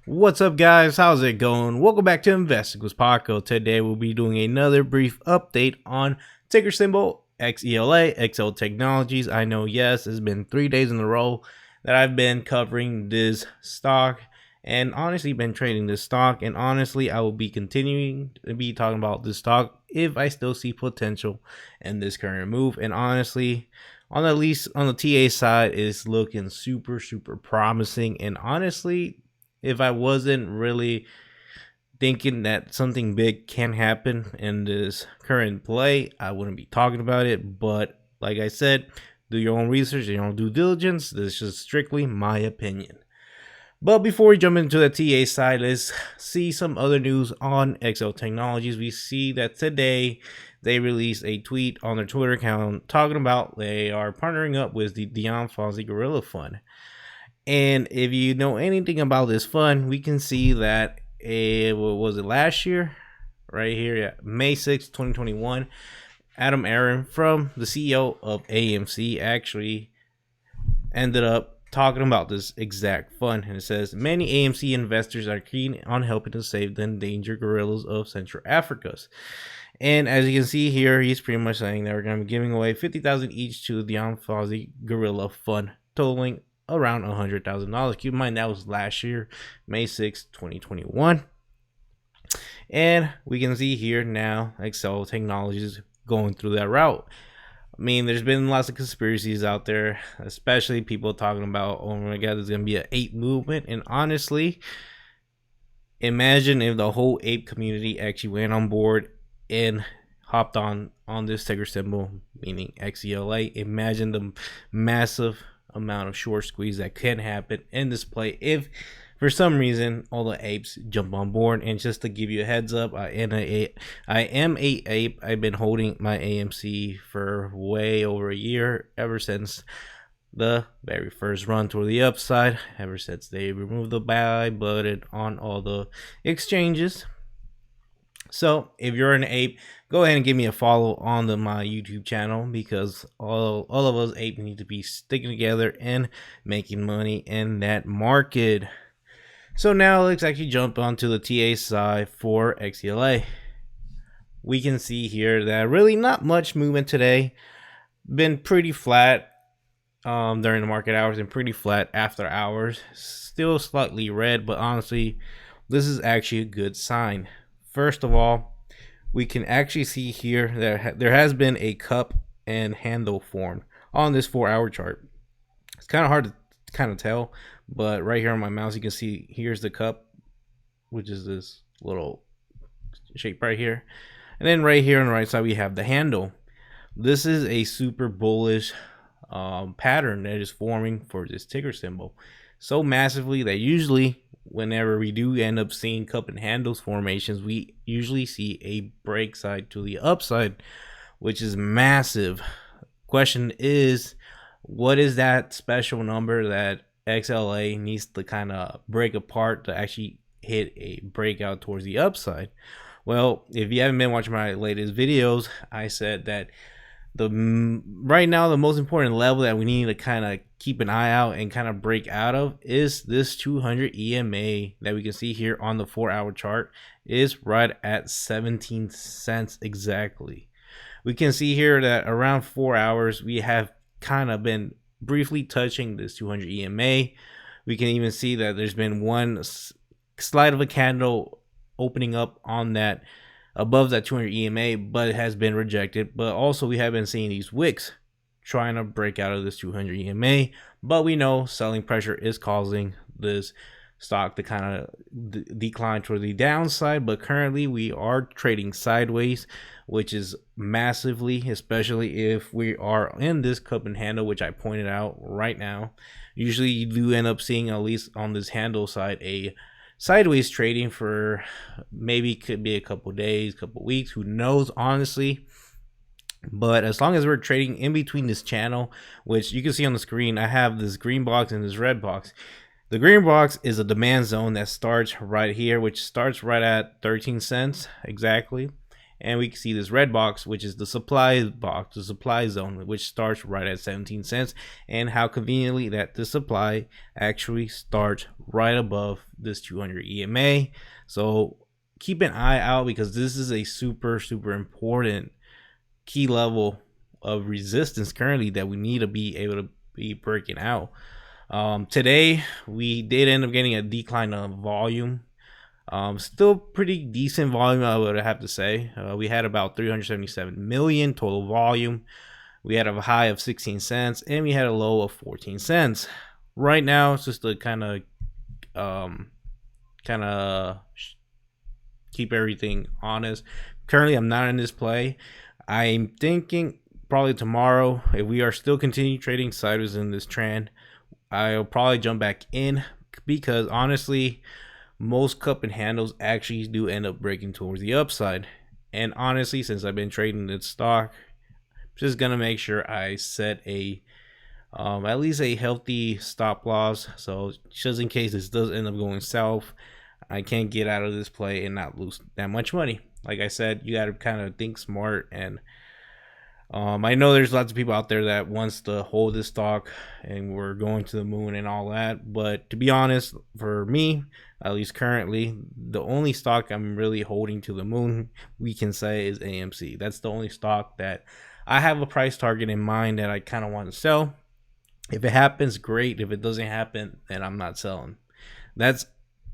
What's up, guys? How's it going? Welcome back to Investing with Paco. Today we'll be doing another brief update on ticker symbol XELA, XL Technologies. I know, yes, it's been 3 days in a row that I've been covering this stock and honestly been trading this stock, and honestly I will be continuing to be talking about this stock if I still see potential in this current move. And honestly, on at least on the TA side, is looking super promising. And honestly, if I wasn't really thinking that something big can happen in this current play, I wouldn't be talking about it. But like I said, do your own research, your own due diligence. This is strictly my opinion. But before we jump into the TA side, let's see some other news on XL Technologies. We see that today they released a tweet on their Twitter account talking about they are partnering up with the Dian Fossey Gorilla Fund. And if you know anything about this fund, we can see that what was it, last year? Right here, yeah, May 6, 2021. Adam Aaron, from the CEO of AMC, actually ended up talking about this exact fund. And it says, many AMC investors are keen on helping to save the endangered gorillas of Central Africa. And as you can see here, he's pretty much saying that we're going to be giving away $50,000 each to the Dian Fossey Gorilla Fund, totaling around $100,000. Keep in mind that was last year, May 6, 2021. And we can see here now XL Technologies going through that route. I mean, there's been lots of conspiracies out there, especially people talking about, oh my god, there's gonna be an ape movement. And honestly, imagine if the whole ape community actually went on board and hopped on this ticker symbol, meaning XELA. Imagine the massive amount of short squeeze that can happen in this play if for some reason all the apes jump on board. And just to give you a heads up, I am a ape. I've been holding my AMC for way over a year, ever since the very first run toward the upside, ever since they removed the buy button on all the exchanges. So if you're an ape, go ahead and give me a follow on my YouTube channel, because all of us apes need to be sticking together and making money in that market. So now let's actually jump onto the TA side for XELA. We can see here that really not much movement today. Been pretty flat during the market hours and pretty flat after hours. Still slightly red, but honestly, this is actually a good sign. First of all, we can actually see here that there has been a cup and handle formed on this 4-hour chart. It's kind of hard to kind of tell, but right here on my mouse you can see here's the cup, which is this little shape right here, and then right here on the right side we have the handle. This is a super bullish pattern that is forming for this ticker symbol so massively that usually whenever we do end up seeing cup and handles formations, we usually see a break side to the upside, which is massive. Question is, what is that special number that XLA needs to kind of break apart to actually hit a breakout towards the upside? Well, if you haven't been watching my latest videos, I said that right now the most important level that we need to kind of keep an eye out and kind of break out of is this 200 EMA that we can see here on the 4-hour chart is right at 17 cents exactly. We can see here that around 4 hours we have kind of been briefly touching this 200 EMA. We can even see that there's been one slide of a candle opening up on that above that 200 EMA, but it has been rejected. But also we have been seeing these wicks trying to break out of this 200 EMA, but we know selling pressure is causing this stock to kind of decline toward the downside. But currently we are trading sideways, which is massively, especially if we are in this cup and handle, which I pointed out right now. Usually you do end up seeing, at least on this handle side, a sideways trading for maybe could be a couple days, couple weeks, who knows, honestly. But as long as we're trading in between this channel, which you can see on the screen, I have this green box and this red box. The green box is a demand zone that starts right here, which starts right at 13 cents exactly. and we can see this red box, which is the supply box, the supply zone, which starts right at 17 cents, and how conveniently that the supply actually starts right above this 200 EMA. So keep an eye out, because this is a super important key level of resistance currently that we need to be able to be breaking out. Today we did end up getting a decline of volume. Still pretty decent volume, I would have to say. We had about 377 million total volume. We had a high of 16 cents and we had a low of 14 cents. Right now it's just to kind of keep everything honest. Currently I'm not in this play. I'm thinking probably tomorrow, if we are still continuing trading sideways in this trend, I'll probably jump back in, because honestly most cup and handles actually do end up breaking towards the upside. And honestly, since I've been trading this stock, I'm just gonna make sure I set a at least a healthy stop loss, so just in case this does end up going south, I can't get out of this play and not lose that much money. Like I said, you gotta kind of think smart. And I know there's lots of people out there that wants to hold this stock and we're going to the moon and all that, but to be honest, for me, at least currently, the only stock I'm really holding to the moon, we can say, is AMC. That's the only stock that I have a price target in mind that I kind of want to sell. If it happens, great. If it doesn't happen, then I'm not selling. That's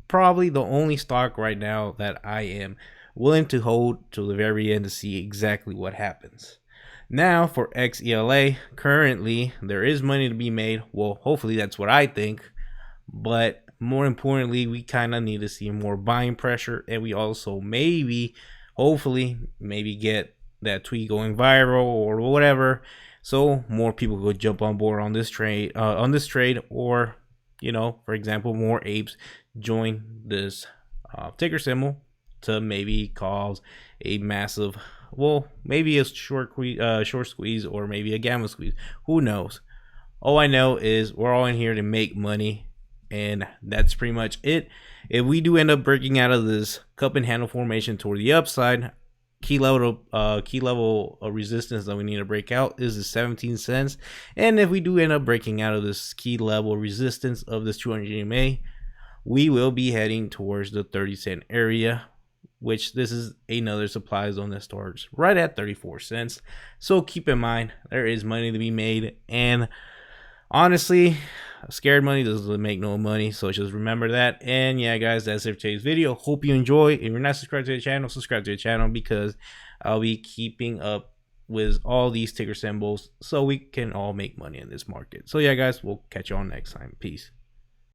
probably the only stock right now that I am willing to hold till the very end to see exactly what happens. Now for XELA, currently there is money to be made. Well, hopefully that's what I think, but more importantly, we kind of need to see more buying pressure, and we also hopefully maybe get that tweet going viral or whatever, so more people could jump on board on this trade, or for example, more apes join this ticker symbol to maybe cause a massive, well, maybe a short squeeze or maybe a gamma squeeze. Who knows? All I know is we're all in here to make money, and that's pretty much it. If we do end up breaking out of this cup and handle formation toward the upside, key level of resistance that we need to break out is the 17 cents. And if we do end up breaking out of this key level resistance of this 200 EMA, we will be heading towards the 30-cent area, which this is another supply zone that starts right at 34 cents. So keep in mind, there is money to be made, and honestly, scared money doesn't make no money, so just remember that. And yeah, guys, that's it for today's video. Hope you enjoy. If you're not subscribed to the channel, subscribe to the channel, because I'll be keeping up with all these ticker symbols so we can all make money in this market. So yeah, guys, we'll catch you on next time. Peace.